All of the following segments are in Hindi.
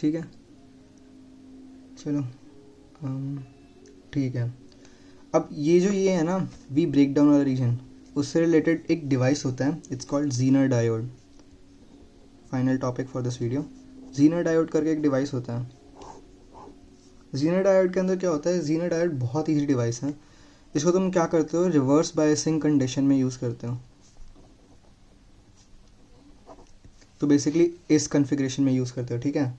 ठीक है, चलो ठीक है। अब ये है ना वी ब्रेक डाउन वाला रीजन, उससे रिलेटेड एक डिवाइस होता है, it's called Zener diode. Final topic for this video, Zener diode करके एक डिवाइस होता है। जीनर डायोड के अंदर क्या होता है, जीनर डायोड बहुत ईजी डिवाइस है। इसको तुम क्या करते हो, रिवर्स बायसिंग कंडीशन में यूज़ करते हो। तो बेसिकली इस कॉन्फ़िगरेशन में यूज़ करते हो, ठीक है,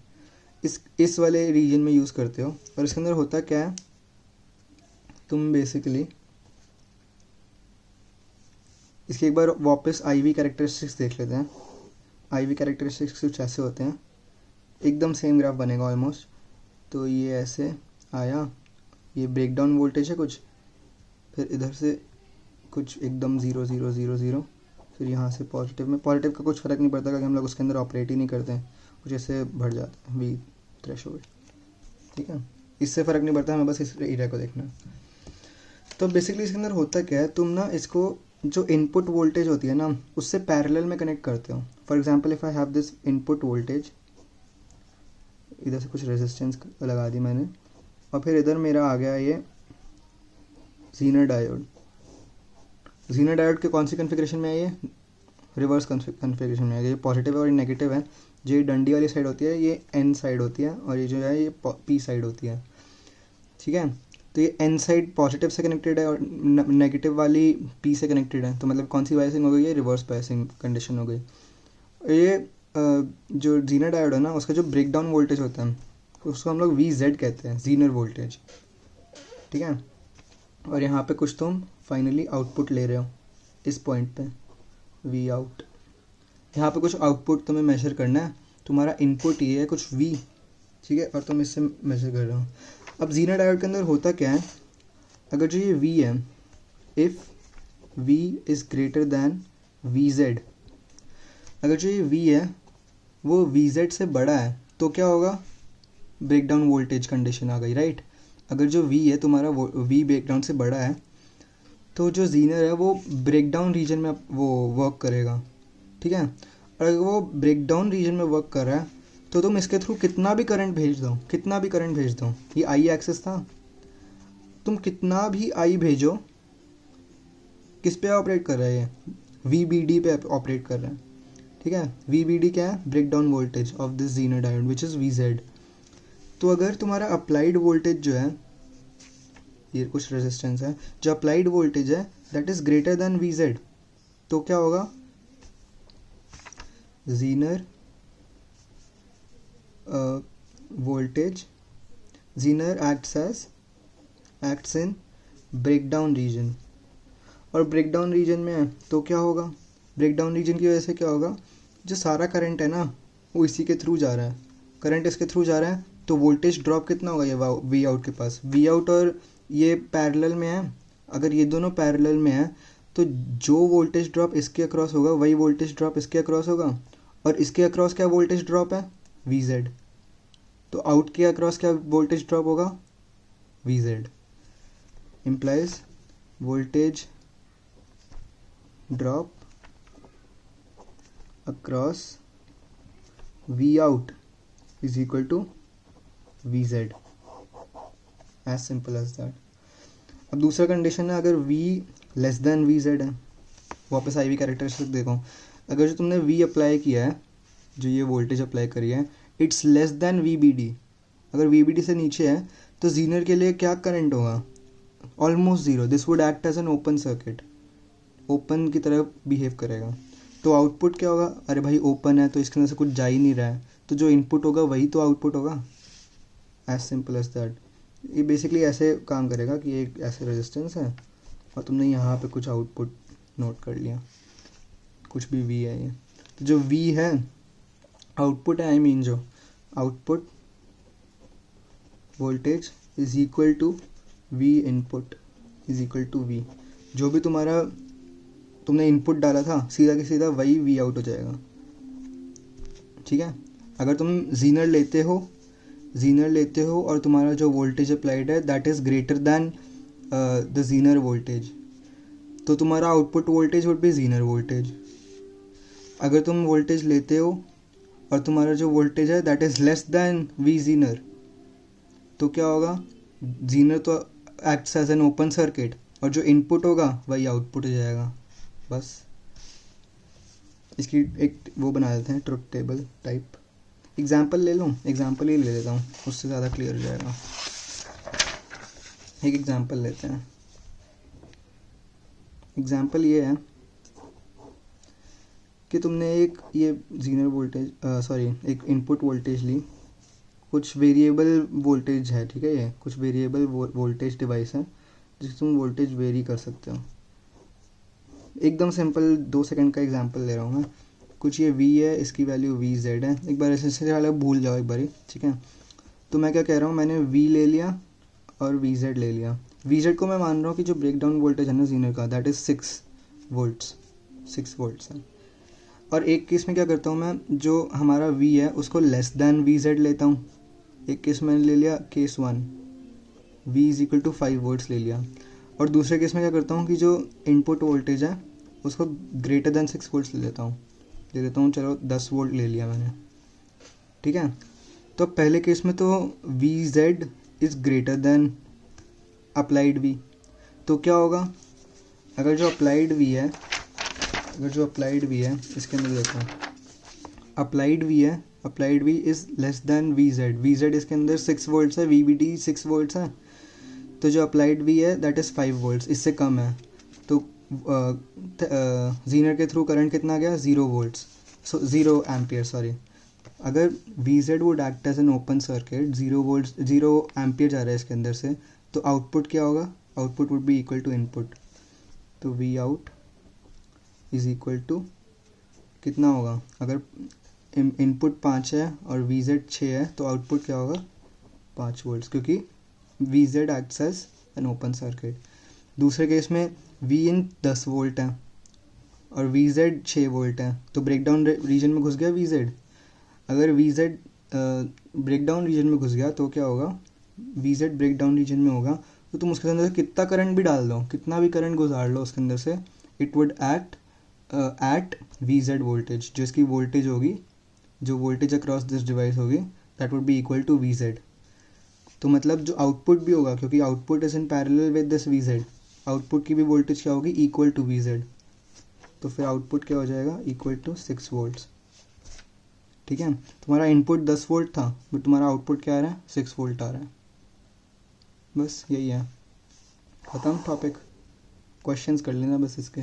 इस वाले रीजन में यूज़ करते हो। और इसके अंदर होता क्या है, तुम बेसिकली इसके एक बार वापस आईवी कैरेक्टरिस्टिक्स देख लेते हैं। आईवी कैरेक्टरिस्टिक्स कुछ ऐसे होते हैं, एकदम सेम ग्राफ बनेगा ऑलमोस्ट। तो ये ऐसे आया, ये ब्रेक डाउन वोल्टेज है कुछ, फिर इधर से कुछ एकदम 0 0 0 0, फिर यहाँ से पॉजिटिव में, पॉजिटिव का कुछ फ़र्क नहीं पड़ता क्योंकि हम लोग उसके अंदर ऑपरेट ही नहीं करते हैं, कुछ ऐसे बढ़ जाता है वी थ्रेशोल्ड, ठीक है, इससे फ़र्क नहीं पड़ता, हमें बस इस एरिया को देखना है। तो बेसिकली इसके अंदर होता क्या है, तुम ना इसको जो इनपुट वोल्टेज होती है ना उससे पैरेलल में कनेक्ट करते हो। For example if I have this input voltage, इधर से कुछ रेजिस्टेंस लगा दी मैंने, और फिर इधर मेरा आ गया ये जीनर डायोड। जीनर डायोड के कौन सी कॉन्फ़िगरेशन में है, ये रिवर्स कॉन्फ़िगरेशन में है। ये पॉजिटिव है और ये नेगेटिव है। जो ये डंडी वाली साइड होती है ये एन साइड होती है, और ये जो है ये पी साइड होती है, ठीक है। तो ये एन साइड पॉजिटिव से कनेक्टेड है और नेगेटिव वाली पी से कनेक्टेड है। तो मतलब कौन सी बायसिंग हो गई, ये रिवर्स बायसिंग कंडीशन हो गई। ये जो जीनर डायोड है ना उसका जो ब्रेक डाउन वोल्टेज होता है उसको हम लोग वी जेड कहते हैं, जीनर वोल्टेज, ठीक है। और यहाँ पे कुछ तुम फाइनली आउटपुट ले रहे हो इस पॉइंट पे, वी आउट। यहाँ पे कुछ आउटपुट तुम्हें मेजर करना है, तुम्हारा इनपुट ये है कुछ वी, ठीक है, और तुम इससे मेजर कर रहे हो। अब जीनर डायोड के अंदर होता क्या है, अगर जो ये वी है, if V is greater than V Z, अगर जो ये वी है वो वी जेड से बड़ा है तो क्या होगा, ब्रेक डाउन वोल्टेज कंडीशन आ गई, राइट। अगर जो वी है तुम्हारा वी ब्रेक डाउन से बड़ा है तो जो जीनर है वो ब्रेक डाउन रीजन में वो वर्क करेगा, ठीक है। और अगर वो ब्रेक डाउन रीजन में वर्क कर रहा है तो तुम इसके थ्रू कितना भी करंट भेज दो, कितना भी करंट भेज दो, ये आई एक्सेस था, तुम कितना भी आई भेजो, किस पे ऑपरेट कर रहा है, ये वी बी डी पे ऑपरेट कर रहा है, ठीक है। वी बी डी क्या है, break down voltage of this zener diode which is V Z. तो अगर तुम्हारा अप्लाइड वोल्टेज जो है, ये कुछ रेजिस्टेंस है, जो अप्लाइड वोल्टेज है that is greater than V Z, तो क्या होगा, zener voltage, zener acts in break down region. और ब्रेक डाउन रीजन में है तो क्या होगा, ब्रेक डाउन रीजन की वजह से क्या होगा, जो सारा करंट है ना वो इसी के थ्रू जा रहा है, करंट इसके थ्रू जा रहा है, तो वोल्टेज ड्रॉप कितना होगा, ये वी आउट के पास, वी आउट और ये पैरेलल में है। अगर ये दोनों पैरेलल में है तो जो वोल्टेज ड्रॉप इसके अक्रॉस होगा वही वोल्टेज ड्रॉप इसके अक्रॉस होगा, और इसके अक्रॉस क्या वोल्टेज ड्रॉप है, वी जेड। तो आउट के अक्रॉस क्या वोल्टेज ड्रॉप होगा, V Z, implies voltage drop across V out is equal to V Z, as simple as that. अब दूसरा कंडीशन है, अगर v less than V Z है, वापस आई वी कैरेक्टरिस्टिक देखो, अगर जो तुमने v अप्लाई किया है, जो ये वोल्टेज अप्लाई करी है, it's less than V B D, अगर वी बी डी से नीचे है तो जीनर के लिए क्या करंट होगा, almost zero, this would act as an open circuit, open की तरह बिहेव करेगा। तो आउटपुट क्या होगा, अरे भाई ओपन है तो इसके अंदर से कुछ जा ही नहीं रहा है, तो जो इनपुट होगा वही तो आउटपुट होगा, एज सिंपल एज दैट। ये बेसिकली ऐसे काम करेगा कि एक ऐसे रेजिस्टेंस है और तुमने यहाँ पे कुछ आउटपुट नोट कर लिया, कुछ भी वी है ये, तो जो वी है आउटपुट है, आई मीन जो output voltage is equal to V input is equal to V, जो भी तुम्हारा तुमने इनपुट डाला था सीधा के सीधा वही वी आउट हो जाएगा, ठीक है। अगर तुम जीनर लेते हो और तुम्हारा जो वोल्टेज अप्लाइड है that is greater then the Zener voltage, तो तुम्हारा output voltage would be Zener voltage. अगर तुम वोल्टेज लेते हो और तुम्हारा जो वोल्टेज है that is less than V zener, तो क्या होगा, जीनर तो acts as an open circuit और जो इनपुट होगा वही आउटपुट हो जाएगा। बस इसकी एक वो बना देते हैं ट्रुथ टेबल टाइप। एग्जाम्पल ले लूँ, एग्जाम्पल ही ले लेता हूँ, उससे ज़्यादा क्लियर हो जाएगा। एक एग्जाम्पल लेते हैं। एग्जाम्पल ये है कि तुमने एक ये जीनर वोल्टेज एक इनपुट वोल्टेज ली, कुछ वेरिएबल वोल्टेज है, ठीक है, ये कुछ वेरिएबल वोल्टेज डिवाइस है जिससे तुम वोल्टेज वेरी कर सकते हो। एकदम सिंपल 2 सेकंड का एग्जांपल ले रहा हूँ मैं। कुछ ये V है, इसकी वैल्यू VZ है। एक बार ऐसे वाला भूल जाओ एक बारी, ठीक है। तो मैं क्या कह रहा हूँ, मैंने V ले लिया और VZ ले लिया। VZ को मैं मान रहा हूँ कि जो ब्रेकडाउन वोल्टेज है ना जीनर का, दैट इज़ 6 वोल्ट्स है। और एक केस में क्या करता हूँ मैं, जो हमारा V है उसको लेस दैन VZ लेता हूँ। एक केस मैंने ले लिया, case 1, V is equal to 5 volts ले लिया। और दूसरे केस में क्या करता हूँ कि जो इनपुट वोल्टेज है उसको ग्रेटर देन 6 वोल्ट्स ले लेता हूँ, चलो 10 वोल्ट ले लिया मैंने, ठीक है। तो पहले केस में तो VZ is greater then applied V, तो क्या होगा, अगर जो अप्लाइड V है इसके अंदर देखो, applied V is less then VZ इसके अंदर 6 वोल्ट्स है, VBT 6 वोल्ट्स है, तो जो अप्लाइड V है दैट इज़ 5 वोल्ट्स, इससे कम है। तो जीनर के थ्रू करंट कितना गया, 0 एम्पियर सॉरी। अगर VZ would act as an open circuit, 0 ampere जा रहा है इसके अंदर से, तो आउटपुट क्या होगा, output would be equal to input. तो V out is equal to कितना होगा, अगर इनपुट 5 है और VZ 6 है तो आउटपुट क्या होगा, 5 वोल्ट्स, क्योंकि VZ acts as an open circuit. दूसरे केस में V इन 10 वोल्ट है और VZ 6 वोल्ट है, तो ब्रेकडाउन रीजन में घुस गया VZ। अगर VZ ब्रेकडाउन रीजन में घुस गया तो क्या होगा, VZ ब्रेकडाउन रीजन में होगा तो तुम उसके अंदर से कितना करंट भी डाल दो, कितना भी करंट गुजार लो उसके अंदर से, it would act at VZ voltage, जो इसकी वोल्टेज होगी, जो वोल्टेज अक्रॉस दिस डिवाइस होगी, that would be equal to VZ। तो मतलब जो आउटपुट भी होगा, क्योंकि output is in parallel with this VZ, output की भी वोल्टेज क्या होगी, इक्वल टू VZ। तो फिर आउटपुट क्या हो जाएगा, इक्वल टू 6 वोल्ट्स, ठीक है। तुम्हारा इनपुट 10 वोल्ट था बट तुम्हारा आउटपुट क्या आ रहा है, 6 वोल्ट आ रहा है। बस यही है, खत्म टॉपिक। क्वेश्चंस कर लेना बस इसके।